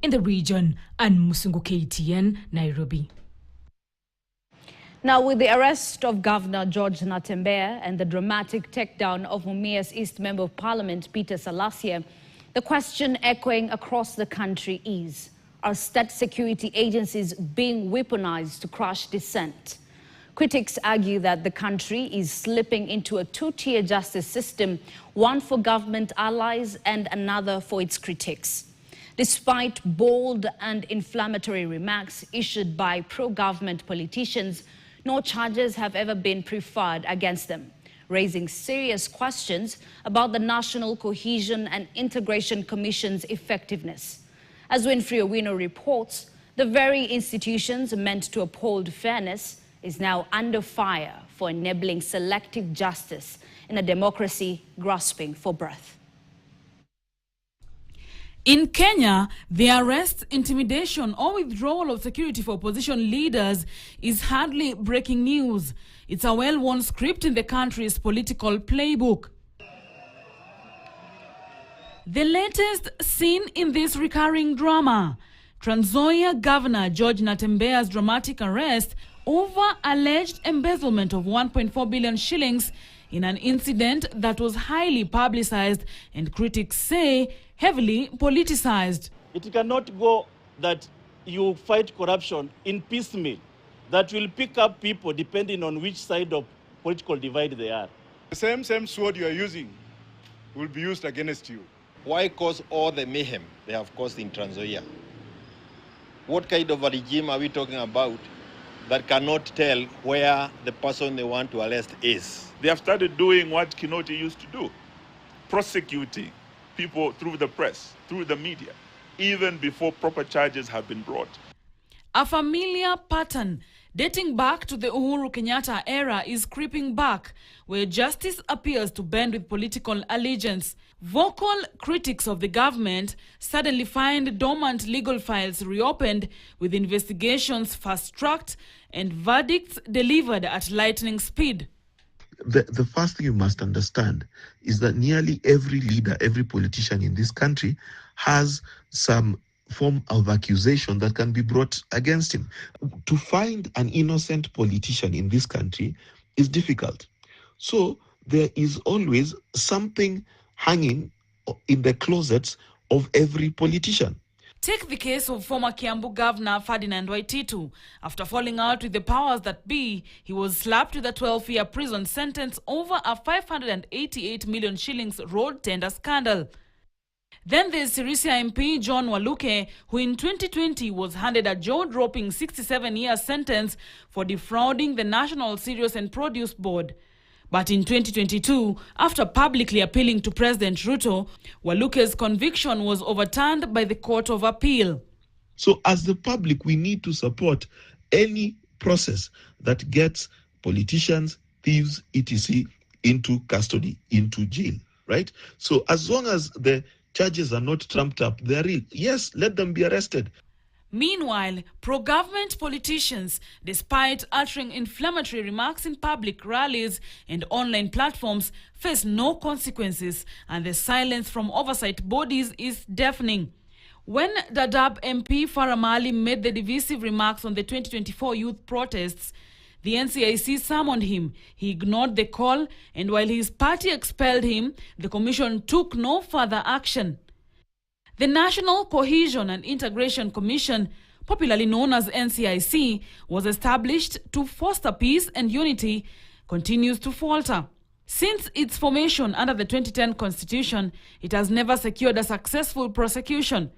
in the region. And Musungu KTN, Nairobi. Now, with the arrest of Governor George Natembeya and the dramatic takedown of Mumias East Member of Parliament Peter Salasya, the question echoing across the country is, are state security agencies being weaponized to crush dissent? Critics argue that the country is slipping into a two-tier justice system, one for government allies and another for its critics. Despite bold and inflammatory remarks issued by pro-government politicians, no charges have ever been preferred against them, raising serious questions about the National Cohesion and Integration Commission's effectiveness. As Winfrey Owino reports, the very institutions meant to uphold fairness is now under fire for enabling selective justice in a democracy grasping for breath. In Kenya, the arrest, intimidation or withdrawal of security for opposition leaders is hardly breaking news. It's a well-worn script in the country's political playbook. The latest scene in this recurring drama, Trans Nzoia Governor George Natembeya's dramatic arrest over alleged embezzlement of 1.4 billion shillings in an incident that was highly publicized and critics say heavily politicized. It cannot go that you fight corruption in piecemeal, that will pick up people depending on which side of political divide they are. The same sword you are using will be used against you. Why cause all the mayhem they have caused in Trans Nzoia? What kind of a regime are we talking about that cannot tell where the person they want to arrest is? They have started doing what Kinoti used to do, prosecuting people through the press, through the media, even before proper charges have been brought. A familiar pattern dating back to the Uhuru Kenyatta era is creeping back, where justice appears to bend with political allegiance. Vocal critics of the government suddenly find dormant legal files reopened, with investigations fast-tracked and verdicts delivered at lightning speed. The first thing you must understand is that nearly every leader, every politician in this country has some form of accusation that can be brought against him. To find an innocent politician in this country is difficult. So there is always something hanging in the closets of every politician. Take the case of former Kiambu Governor Ferdinand Waititu. After falling out with the powers that be, he was slapped with a 12-year prison sentence over a 588 million shillings road tender scandal. Then there's Sirisia MP John Waluke, who in 2020 was handed a jaw-dropping 67-year sentence for defrauding the National Cereals and Produce Board. But in 2022, after publicly appealing to President Ruto, Waluke's conviction was overturned by the Court of Appeal. So as the public, we need to support any process that gets politicians, thieves, etc. into custody, into jail, right? So as long as the charges are not trumped up, they're real. Yes, let them be arrested. Meanwhile, pro-government politicians, despite uttering inflammatory remarks in public rallies and online platforms, face no consequences, and the silence from oversight bodies is deafening. When Dadaab MP Farah Mali made the divisive remarks on the 2024 youth protests, the NCIC summoned him. He ignored the call, and while his party expelled him, the commission took no further action. The National Cohesion and Integration Commission, popularly known as NCIC, was established to foster peace and unity, continues to falter. Since its formation under the 2010 Constitution, it has never secured a successful prosecution.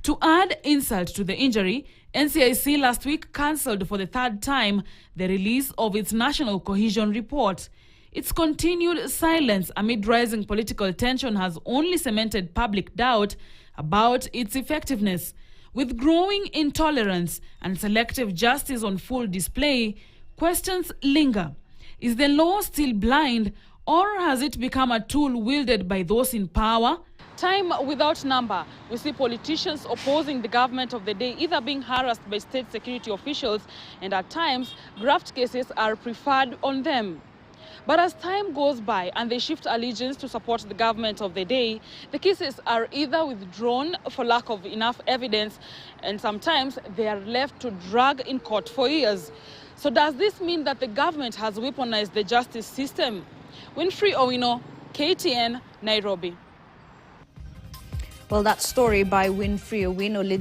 To add insult to the injury, NCIC last week cancelled for the third time the release of its National Cohesion Report. Its continued silence amid rising political tension has only cemented public doubt about its effectiveness. With growing intolerance and selective justice on full display, questions linger. Is the law still blind, or has it become a tool wielded by those in power? Time without number, we see politicians opposing the government of the day either being harassed by state security officials, and at times graft cases are preferred on them. But as time goes by and they shift allegiance to support the government of the day, the cases are either withdrawn for lack of enough evidence, and sometimes they are left to drag in court for years. So does this mean that the government has weaponized the justice system? Winfrey Owino, KTN, Nairobi. Well, that story by Winfrey Owino leads